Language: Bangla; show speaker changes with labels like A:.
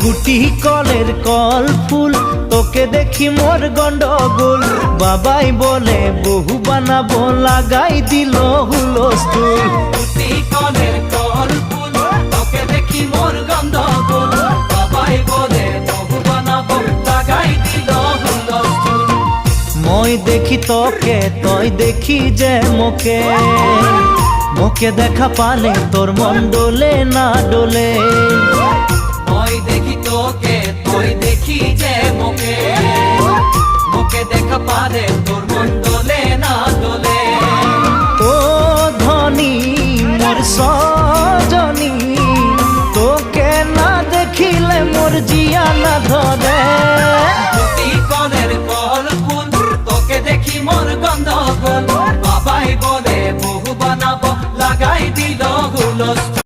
A: গুটি কলের কল ফুল তোকে দেখি মোর গন্ডগোল বাবাই বলে বহু বানাবো লাগাই দিল হুলস্থুল
B: গুটি কলের কল ফুল তোকে দেখি মোর গন্ডগোল বাবাই বলে বহু বানাবো লাগাই দিল হুলস্থুল
A: মই দেখি তোকে তই দেখি যে মোকে মোকে দেখা পালে তোর মন ডোলে না ডোলে
B: মই দেখি তোকে তুই দেখি যে মোকে মোকে দেখা পারে তোর মন দোলে না দোলে
A: ও ধনী মোর সজনী তোকে না দেখিলে মোর জিয়া না ধরে
B: গুটি কলের কল ফুল তোকে দেখি মোর গন্ডগোল বাবাই বলে বহু বানাবো লাগাই দিল হুলস্থুল